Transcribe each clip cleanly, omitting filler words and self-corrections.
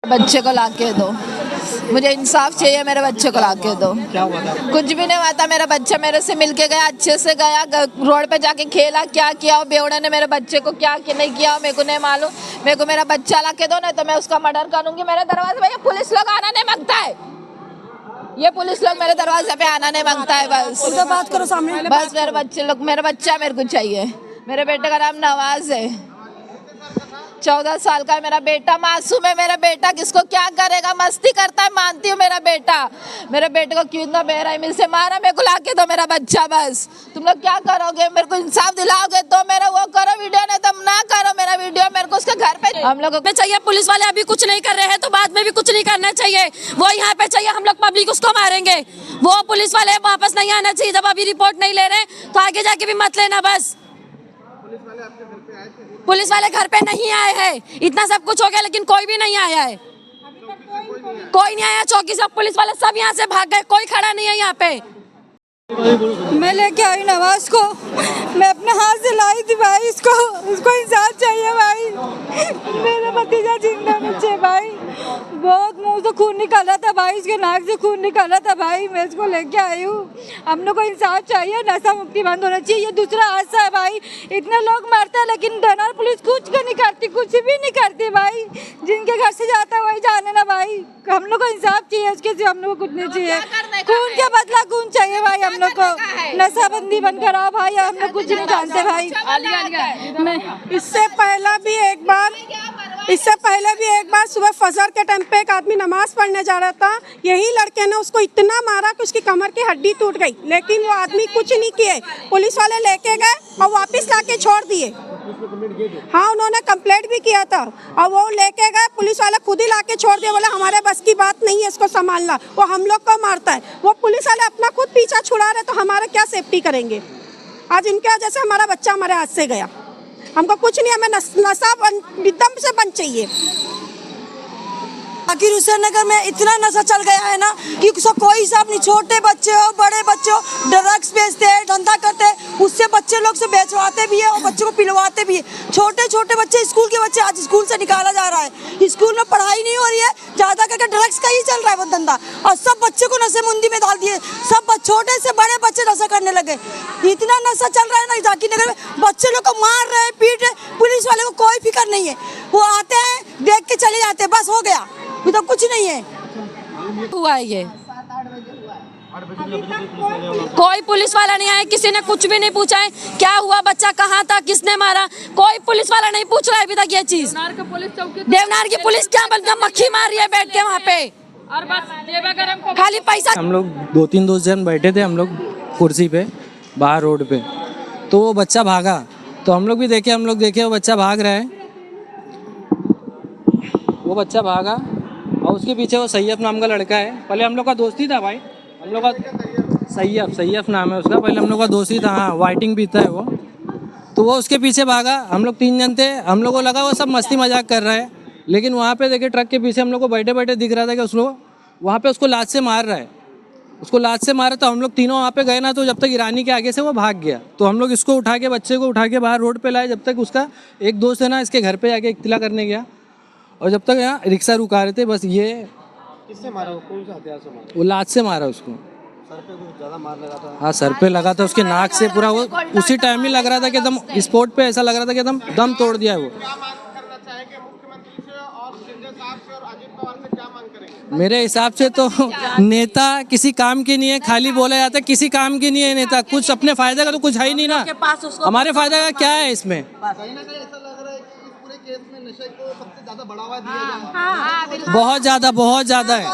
बच्चे को लाके दो, मुझे इंसाफ चाहिए, मेरे बच्चे को लाके दो। क्या हुआ था? कुछ भी नहीं हुआ था, मेरा बच्चा मेरे से मिलके गया, अच्छे से गया, रोड पे जाके खेला, क्या किया और बेवड़े ने मेरे बच्चे को क्या नहीं किया मेरे को नहीं मालूम। मेरे को मेरा बच्चा लाके दो, नहीं तो मैं उसका मर्डर करूंगी। मेरे दरवाजे पे ये पुलिस लोग आना नहीं मांगता है, ये पुलिस लोग मेरे दरवाजे पे आना नहीं मांगता है। बस उधर बात करो सामने। बस मेरे बच्चे लोग, मेरा बच्चा मेरे को चाहिए। मेरे बेटे का नाम नवाज है, 14 साल का है मेरा बेटा, मासूम है मेरा बेटा, किसको क्या करेगा, मस्ती करता है, मानती हूँ मेरा बेटा। मेरे बेटे को क्यों इतना बेरहमी से मारा, मेरे को लाके दो मेरा बच्चा। बस तुम लोग क्या करोगे, मेरे को इंसाफ दिलाओगे तो मेरा वो करो वीडियो, नहीं तो ना करो मेरा वीडियो। मेरे को उसके घर पे हम लोग पे चाहिए। पुलिस वाले अभी कुछ नहीं कर रहे हैं तो बाद में भी कुछ नहीं करना चाहिए। वो यहाँ पे चाहिए, हम लोग पब्लिक उसको मारेंगे। वो पुलिस वाले वापस नहीं आना चाहिए। जब अभी रिपोर्ट नहीं ले रहे तो आगे जाके भी मत लेना। बस पुलिस वाले घर पे नहीं आए हैं, इतना सब कुछ हो गया लेकिन कोई भी नहीं आया है। कोई नहीं आया, चौकी सब पुलिस वाले सब यहाँ से भाग गए, कोई खड़ा नहीं है यहाँ पे। मैं लेके आई नवाज को, मैं अपने हाथ से लाई थी भाई, उसको इंसाफ चाहिए भाई। मेरा भतीजा जिंदा बच्चे भाई, बहुत मुंह से खून निकल रहा था भाई, उसके नाक से खून निकल रहा था भाई। मैं इसको लेके आई हूँ, हम लोग को इंसाफ चाहिए, नशा मुक्ति बंद होना चाहिए। ये दूसरा हादसा है भाई, इतने लोग मरते हैं लेकिन धनार पुलिस कुछ नहीं करती, कुछ भी नहीं करती भाई। जिनके घर से जाता है वही जाने ना भाई, हम लोग को इंसाफ चाहिए, उसके सिवा हम लोग को कुछ नहीं चाहिए। खून के बदला खून चाहिए भाई हम लोग को, नशाबंदी बंद कराओ भाई, हम लोग कुछ नहीं जानते भाई। इससे पहले भी एक बार सुबह फजर के टाइम पे एक आदमी नमाज पढ़ने जा रहा था, यही लड़के ने उसको इतना मारा कि उसकी कमर की हड्डी टूट गई, लेकिन वो आदमी कुछ नहीं किए। पुलिस वाले लेके गए और वापस लाके छोड़ दिए। हाँ, उन्होंने कंप्लेंट भी किया था और वो लेके गए, पुलिस वाले खुद ही लाके छोड़ दिए, बोले हमारे बस की बात नहीं है इसको संभालना, वो हम लोग को मारता है। वो पुलिस वाले अपना खुद पीछा छुड़ा रहे तो हमारा क्या सेफ्टी करेंगे। आज इनके वजह से हमारा बच्चा हमारे हाथ से गया। हमको कुछ नहीं, हमें नशा एकदम से बंद चाहिए। आखिर हुसैन नगर में इतना नशा चल गया है ना कि उसका कोई हिसाब नहीं। छोटे बच्चे हो बड़े बच्चे हो, ड्रग्स बेचते हैं, धंधा करते हैं, उससे बच्चे लोग से बेचवाते भी है और बच्चों को पिलवाते भी है। छोटे छोटे बच्चे, स्कूल के बच्चे आज स्कूल से निकाला जा रहा है, स्कूल में पढ़ाई नहीं हो रही है, ज्यादा करके ड्रग्स का ही चल रहा है वो धंधा, और सब बच्चे को नशे मुंदी में डाल दिए। सब छोटे से बड़े बच्चे नशा करने लगे। इतना नशा चल रहा है ना जाकिर नगर में, बच्चे लोग को मार रहे हैं, पीट रहे, पुलिस वाले को कोई फिक्र नहीं है। वो आते हैं, देख के चले जाते हैं, बस हो गया, तो कुछ नहीं है। हुआ है ये, कोई पुलिस वाला नहीं आया, किसी ने कुछ भी नहीं पूछा है क्या हुआ, बच्चा कहाँ था, किसने मारा, कोई पुलिस वाला नहीं पूछ रहा है अभी तक ये चीज। देवनार की पुलिस क्या मतलब मक्खी मार रही है बैठ के वहाँ पे, और बस खाली पैसा। हम लोग 2-3 दोस्त जन बैठे थे, हम लोग कुर्सी पे बाहर रोड पे, तो वो बच्चा भागा, तो हम लोग भी देखे, वो बच्चा भाग रहा है, वो बच्चा भागा और उसके पीछे वो सैयद नाम का लड़का है। पहले हम लोग का दोस्ती था भाई, हम लोग का सैयद नाम है उसका, पहले हम लोग का दोस्ती था। हाँ, वाइटिंग पीता है वो, तो वो उसके पीछे भागा। हम लोग 3 जन थे, हम लोग को लगा वो सब मस्ती मजाक कर रहा है, लेकिन वहाँ पे देखिए ट्रक के पीछे हम लोग को बैठे बैठे दिख रहा था कि उसको वहाँ पे उसको लात से मार रहा है, उसको लात से मारा। तो हम लोग तीनों वहाँ पे गए ना, तो जब तक ईरानी के आगे से वो भाग गया, तो हम लोग इसको उठा के, बच्चे को उठा के बाहर रोड पे लाए। जब तक उसका एक दोस्त है ना, इसके घर पे जाके इत्तला करने गया, और जब तक यहाँ रिक्शा रुका रहे थे, बस ये किससे मारा, कौन सा हथियार से मारा? वो लात से मारा उसको, सर पे कुछ ज्यादा मार लगा था। हाँ, सर पे लगा था, उसके नाक से पूरा, वो उसी टाइम ही लग रहा था कि एकदम स्पॉट पे ऐसा लग रहा था कि एकदम दम तोड़ दिया है वो। मेरे हिसाब से तो नेता किसी काम के नहीं है, खाली बोला जाता है किसी काम के नहीं है नेता, कुछ अपने फायदे का तो कुछ है ही नहीं ना, हमारे फायदे का क्या है इसमें। बहुत ज्यादा है,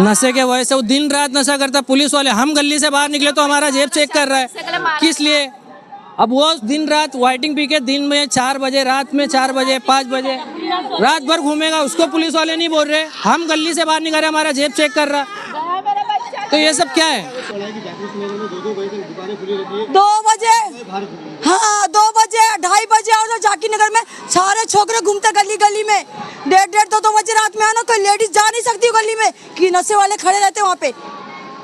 नशे के वजह से वो दिन रात नशा करता। पुलिस वाले, हम गली से बाहर निकले तो हमारा जेब चेक कर रहा है, किस लिए? अब वो दिन रात वाइटिंग पी के दिन में 4 बजे, रात में 4 बजे, 5 बजे रात भर घूमेगा, उसको पुलिस वाले नहीं बोल रहे। हम गली से बाहर निकल रहे, हमारा जेब चेक कर रहा, तो ये सब क्या है? 2 बजे, हाँ 2 बजे, 2:30 बजे आओ तो जाकिर नगर में सारे छोकरे घूमते गली गली में, 1:30 2 बजे रात में आना, कोई लेडीज जा नहीं सकती गली में कि नशे वाले खड़े रहते वहाँ पे।